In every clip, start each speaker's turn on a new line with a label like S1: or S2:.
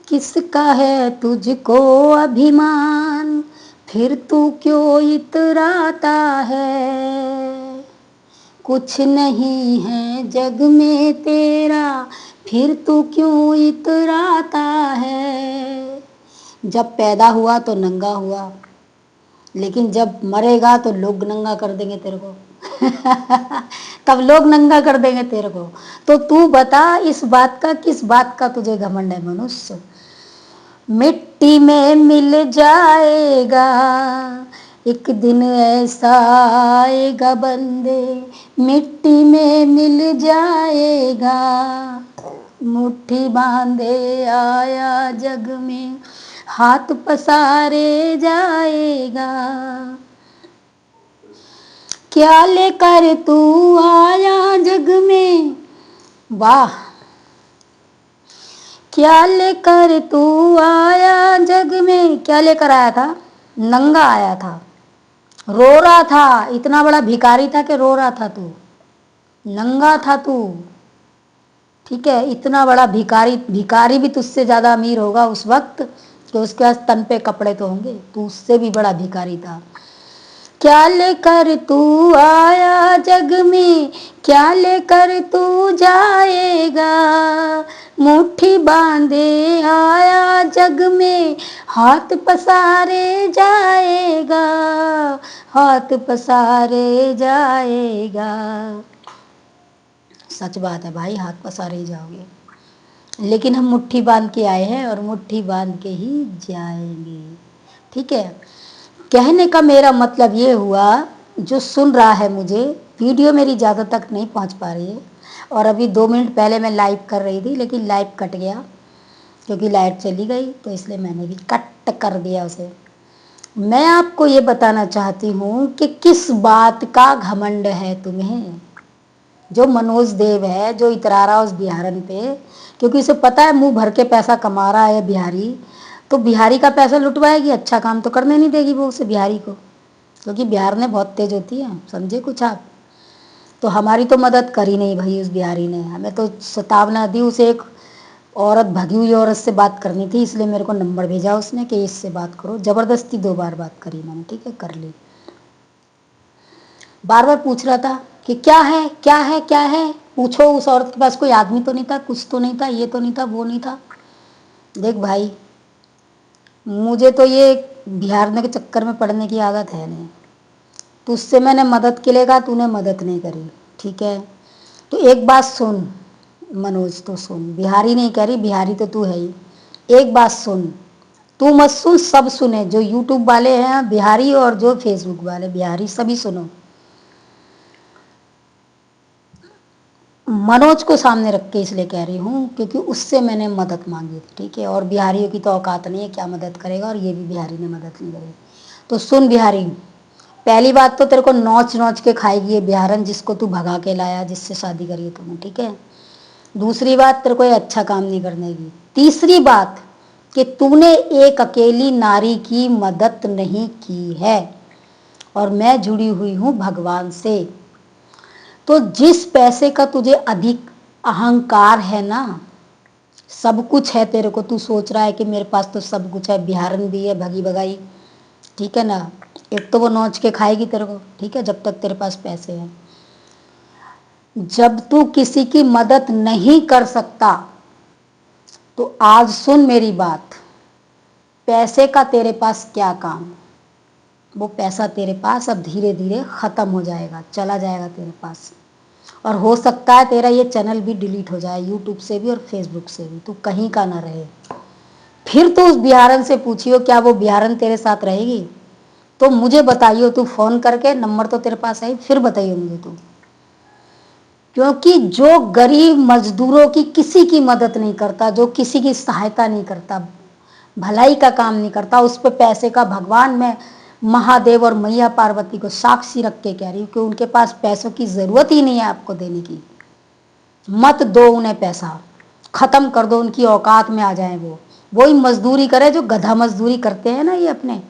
S1: किसका है तुझको अभिमान, फिर तू क्यों इतराता है। कुछ नहीं है जग में तेरा, फिर तू क्यों इतराता है। जब पैदा हुआ तो नंगा हुआ, लेकिन जब मरेगा तो लोग नंगा कर देंगे तेरे को। तब लोग नंगा कर देंगे तेरे को। तो तू बता इस बात का, किस बात का तुझे घमंड है मनुष्य। मिट्टी में मिल जाएगा, एक दिन ऐसा आएगा बंदे, मिट्टी में मिल जाएगा। मुट्ठी बांधे आया जग में, हाथ पसारे जाएगा। क्या लेकर तू आया जग में, वाह, क्या लेकर तू आया जग में। क्या लेकर आया था? नंगा आया था, रो रहा था। इतना बड़ा भिखारी था कि रो रहा था तू, नंगा था तू। ठीक है, इतना बड़ा भिखारी, भिखारी भी तुझसे ज्यादा अमीर होगा उस वक्त कि उसके पास तन पे कपड़े तो होंगे, तू उससे भी बड़ा भिखारी था। क्या लेकर तू आया जग में, क्या लेकर तू जाएगा। मुट्ठी बांधे आया जग में, हाथ पसारे जाएगा, हाथ पसारे जाएगा। सच बात है भाई, हाथ पसारे जाओगे, लेकिन हम मुट्ठी बांध के आए हैं और मुट्ठी बांध के ही जाएंगे। ठीक है, कहने का मेरा मतलब ये हुआ, जो सुन रहा है मुझे, वीडियो मेरी ज़्यादा तक नहीं पहुंच पा रही है। और अभी 2 मिनट पहले मैं लाइव कर रही थी, लेकिन लाइव कट गया क्योंकि लाइट चली गई, तो इसलिए मैंने भी कट कर दिया उसे। मैं आपको ये बताना चाहती हूँ कि किस बात का घमंड है तुम्हें। जो मनोज देव है, जो इतरा रहा उस बिहारन पे, क्योंकि उसे पता है मुंह भर के पैसा कमा रहा है बिहारी, तो बिहारी का पैसा लुटवाएगी, अच्छा काम तो करने नहीं देगी वो उसे, बिहारी को। क्योंकि बिहार ने बहुत तेज होती है, समझे कुछ आप। तो हमारी तो मदद करी नहीं भाई उस बिहारी ने, हमें तो सतावना दी। उसे एक औरत, भगी हुई औरत से बात करनी थी, इसलिए मेरे को नंबर भेजा उसने कि इससे बात करो। ज़बरदस्ती 2 बार बात करी मैंने, ठीक है, कर ली। बार बार पूछ रहा था कि क्या है क्या है क्या है। पूछो, उस औरत के पास कोई आदमी तो नहीं था, कुछ तो नहीं था, ये तो नहीं था, वो नहीं था। देख भाई, मुझे तो ये बिहारने के चक्कर में पड़ने की आदत है नहीं। तुझसे मैंने मदद के लिए कहा, तूने मदद नहीं करी, ठीक है। तो एक बात सुन मनोज, तो सुन, बिहारी नहीं कह रही, बिहारी तो तू है ही। एक बात सुन, तू मत सुन, सब सुने, जो यूट्यूब वाले हैं बिहारी और जो फेसबुक वाले बिहारी, सभी सुनो। मनोज को सामने रख के इसलिए कह रही हूँ क्योंकि उससे मैंने मदद मांगी थी, ठीक है। और बिहारियों की तो औकात नहीं है, क्या मदद करेगा, और ये भी बिहारी ने मदद नहीं करी। तो सुन बिहारी, पहली बात तो तेरे को नोच नोच के खाएगी ये बिहारन, जिसको तू भगा के लाया, जिससे शादी करी है तूने, ठीक है। दूसरी बात, तेरे को ये अच्छा काम नहीं करने की। तीसरी बात कि तूने एक अकेली नारी की मदद नहीं की है, और मैं जुड़ी हुई हूँ भगवान से। तो जिस पैसे का तुझे अधिक अहंकार है ना, सब कुछ है तेरे को, तू सोच रहा है कि मेरे पास तो सब कुछ है, बिहारन भी है भगी भगाई, ठीक है ना। एक तो वो नोच के खाएगी तेरे को, ठीक है, जब तक तेरे पास पैसे हैं। जब तू किसी की मदद नहीं कर सकता, तो आज सुन मेरी बात, पैसे का तेरे पास क्या काम। वो पैसा तेरे पास अब धीरे धीरे खत्म हो जाएगा, चला जाएगा तेरे पास। और हो सकता है तेरा ये चैनल भी डिलीट हो जाए, यूट्यूब से भी और फेसबुक से भी, तू कहीं का ना रहे। फिर तो उस बिहारन से पूछियो, क्या वो बिहारन तेरे साथ रहेगी? तो मुझे बताइयो, तू फोन करके, नंबर तो तेरे पास है, फिर बताइयो मुझे तू। क्योंकि जो गरीब मजदूरों की किसी की मदद नहीं करता, जो किसी की सहायता नहीं करता, भलाई का काम नहीं करता, उस पर पैसे का, भगवान में महादेव और मैया पार्वती को साक्षी रख के कह रही हूँ कि उनके पास पैसों की जरूरत ही नहीं है आपको देने की। मत दो उन्हें पैसा, खत्म कर दो, उनकी औकात में आ जाए। वो वही मजदूरी करे जो गधा मजदूरी करते हैं ना ये अपने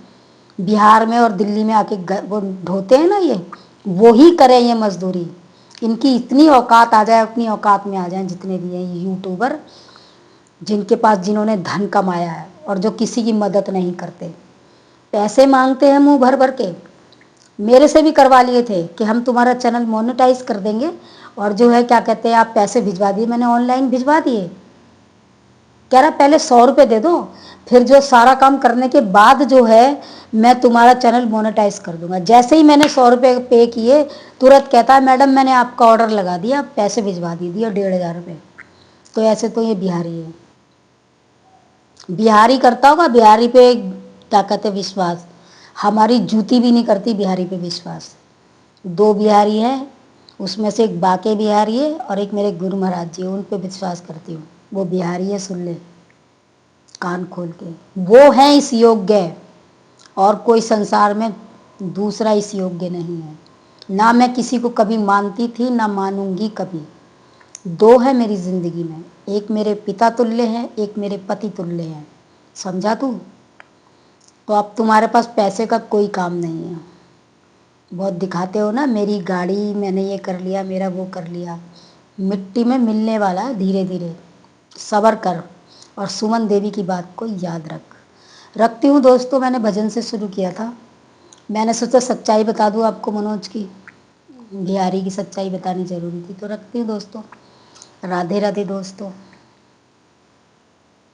S1: बिहार में और दिल्ली में आके वो ढोते हैं ना, ये वो ही करें ये मजदूरी। इनकी इतनी औकात आ जाए, उतनी औकात में आ जाए जितने भी हैं ये यूट्यूबर, जिनके पास जिन्होंने धन कमाया है और जो किसी की मदद नहीं करते, पैसे मांगते हैं मुंह भर भर के। मेरे से भी करवा लिए थे कि हम तुम्हारा चैनल मोनेटाइज कर देंगे और जो है क्या कहते हैं आप पैसे भिजवा दिए, मैंने ऑनलाइन भिजवा दिए। कह रहा पहले 100 रुपये दे दो, फिर जो सारा काम करने के बाद जो है मैं तुम्हारा चैनल मोनेटाइज कर दूंगा। जैसे ही मैंने 100 रुपये पे किए, तुरंत कहता है मैडम मैंने आपका ऑर्डर लगा दिया, पैसे भिजवा दीजिए 1,500 रुपये। तो ऐसे तो ये बिहारी है, बिहारी करता होगा बिहारी पे क्या कहते विश्वास। हमारी जूती भी नहीं करती बिहारी पे विश्वास। 2 बिहारी हैं, उसमें से एक बाके बिहारी है और एक मेरे गुरु महाराज जी, उन पे विश्वास करती हूँ। वो बिहारी है, सुन ले कान खोल के, वो हैं इस योग्य, और कोई संसार में दूसरा इस योग्य नहीं है। ना मैं किसी को कभी मानती थी ना मानूंगी कभी। 2 है मेरी जिंदगी में, एक मेरे पिता तुल्य है, एक मेरे पति तुल्य है। समझा तू? तो अब तुम्हारे पास पैसे का कोई काम नहीं है। बहुत दिखाते हो ना, मेरी गाड़ी मैंने ये कर लिया, मेरा वो कर लिया। मिट्टी में मिलने वाला है धीरे धीरे, सब्र कर। और सुमन देवी की बात को याद रखती हूँ दोस्तों। मैंने भजन से शुरू किया था, मैंने सोचा सच्चाई बता दूँ आपको मनोज की, बिहारी की सच्चाई बतानी जरूरी थी, तो रखती हूँ दोस्तों। राधे राधे दोस्तों।